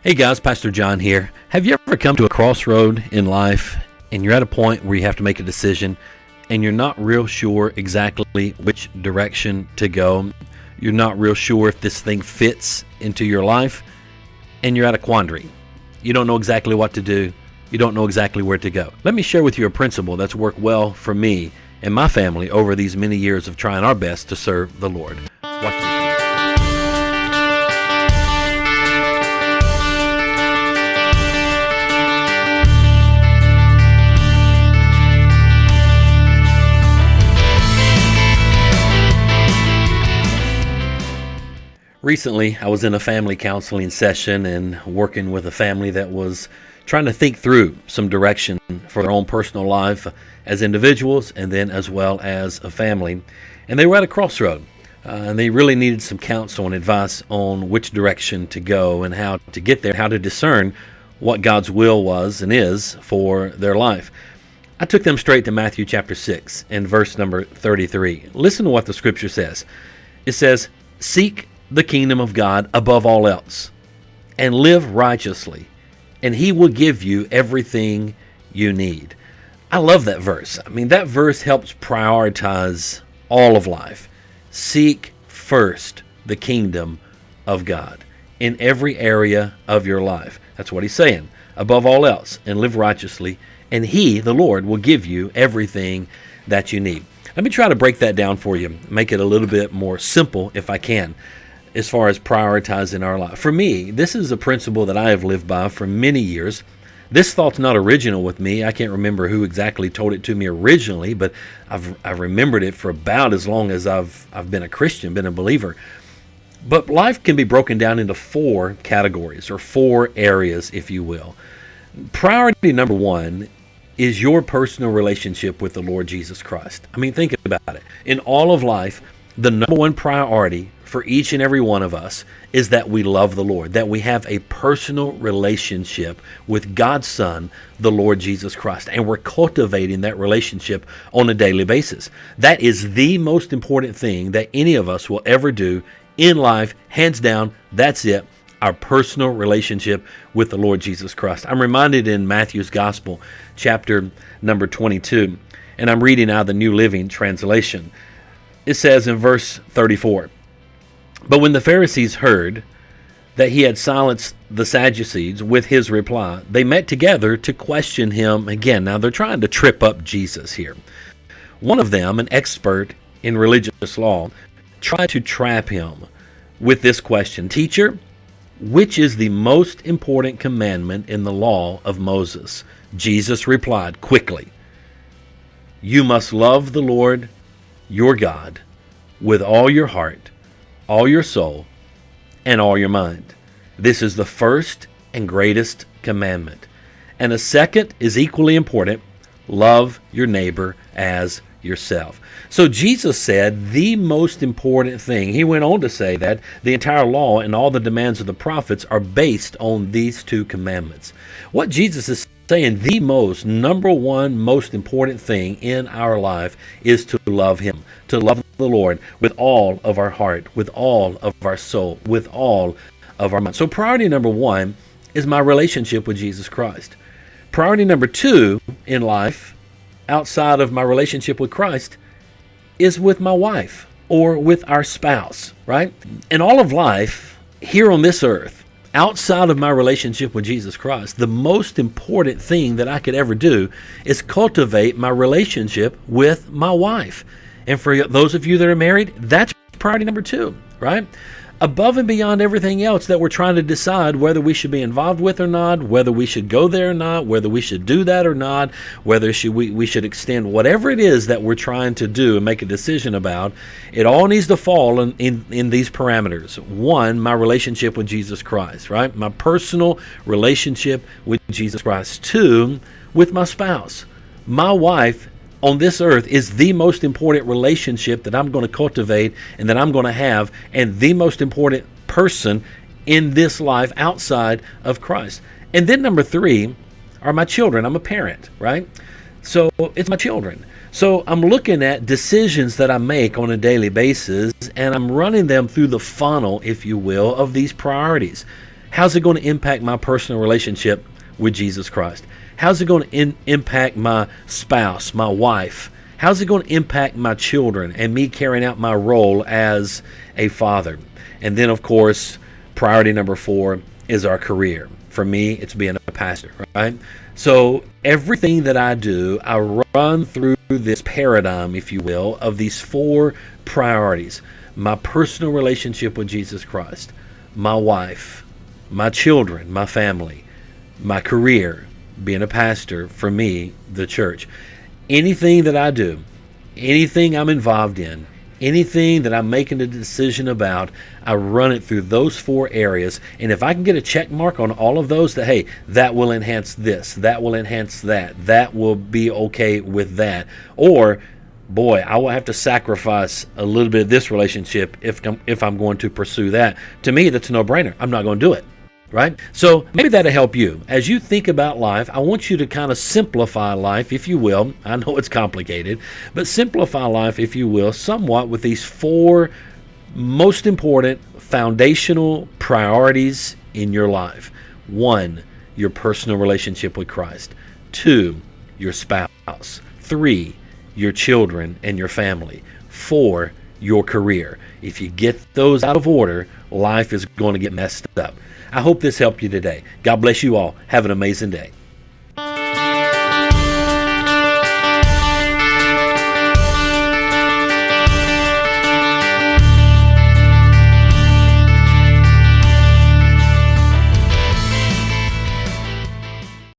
Hey guys, Pastor John here. Have you ever come to a crossroad in life and you're at a point where you have to make a decision and you're not real sure exactly which direction to go? You're not real sure if this thing fits into your life and you're at a quandary. You don't know exactly what to do. You don't know exactly where to go. Let me share with you a principle that's worked well for me and my family over these many years of trying our best to serve the Lord. Watch this. Recently, I was in a family counseling session and working with a family that was trying to think through some direction for their own personal life as individuals and then as well as a family. And they were at a crossroad and they really needed some counsel and advice on which direction to go and how to get there, how to discern what God's will was and is for their life. I took them straight to Matthew chapter 6 and verse number 33. Listen to what the scripture says. It says, "Seek the kingdom of God above all else, and live righteously, and He will give you everything you need." I love that verse. I mean, that verse helps prioritize all of life. Seek first the kingdom of God in every area of your life. That's what He's saying. Above all else, and live righteously, and He, the Lord, will give you everything that you need. Let me try to break that down for you, make it a little bit more simple if I can, as far as prioritizing our life. For me, this is a principle that I have lived by for many years. This thought's not original with me. I can't remember who exactly told it to me originally, but I've remembered it for about as long as I've been a Christian, been a believer. But life can be broken down into four categories, or four areas, if you will. Priority number one is your personal relationship with the Lord Jesus Christ. I mean, think about it. In all of life, the number one priority for each and every one of us is that we love the Lord, that we have a personal relationship with God's Son, the Lord Jesus Christ, and we're cultivating that relationship on a daily basis. That is the most important thing that any of us will ever do in life, hands down. That's it, our personal relationship with the Lord Jesus Christ. I'm reminded in Matthew's Gospel, chapter number 22, and I'm reading out the New Living Translation. It says in verse 34, "But when the Pharisees heard that he had silenced the Sadducees with his reply, they met together to question him again." Now they're trying to trip up Jesus here. One of them, an expert in religious law, tried to trap him with this question: "Teacher, which is the most important commandment in the law of Moses?" Jesus replied quickly, "You must love the Lord your God with all your heart, all your soul, and all your mind. This is the first and greatest commandment. And a second is equally important: love your neighbor as yourself." So Jesus said the most important thing. He went on to say that the entire law and all the demands of the prophets are based on these two commandments. What Jesus is saying, the number one most important thing in our life is to love Him, to love the Lord with all of our heart, with all of our soul, with all of our mind. So priority number one is my relationship with Jesus Christ. Priority number two in life, outside of my relationship with Christ, is with my wife or with our spouse, right? In all of life, here on this earth, outside of my relationship with Jesus Christ, the most important thing that I could ever do is cultivate my relationship with my wife. And for those of you that are married, that's priority number two, right? Above and beyond everything else that we're trying to decide whether we should be involved with or not, whether we should go there or not, whether we should do that or not, whether we should extend whatever it is that we're trying to do and make a decision about, it all needs to fall in these parameters. One, my relationship with Jesus Christ, right? My personal relationship with Jesus Christ. Two, with my spouse. My wife on this earth is the most important relationship that I'm going to cultivate and that I'm going to have, and the most important person in this life outside of Christ. And then number three are my children. I'm a parent, right? So it's my children. So I'm looking at decisions that I make on a daily basis, and I'm running them through the funnel, if you will, of these priorities. How's it going to impact my personal relationship with Jesus Christ? How's it going to impact my spouse, my wife? How's it going to impact my children and me carrying out my role as a father? And then, of course, priority number 4 is our career. For me, it's being a pastor, right? So everything that I do, I run through this paradigm, if you will, of these 4 priorities. My personal relationship with Jesus Christ, my wife, my children, my family, my career, being a pastor, for me, the church. Anything that I do, anything I'm involved in, anything that I'm making a decision about, I run it through those 4 areas. And if I can get a check mark on all of those, that, hey, that will enhance this, that will enhance that, that will be okay with that. Or, boy, I will have to sacrifice a little bit of this relationship if I'm going to pursue that. To me, that's a no-brainer. I'm not going to do it. Right? So maybe that'll help you. As you think about life, I want you to kind of simplify life, if you will. I know it's complicated, but simplify life, if you will, somewhat with these 4 most important foundational priorities in your life. 1, your personal relationship with Christ. 2, your spouse. 3, your children and your family. 4, your career. If you get those out of order, life is going to get messed up. I hope this helped you today. God bless you all. Have an amazing day.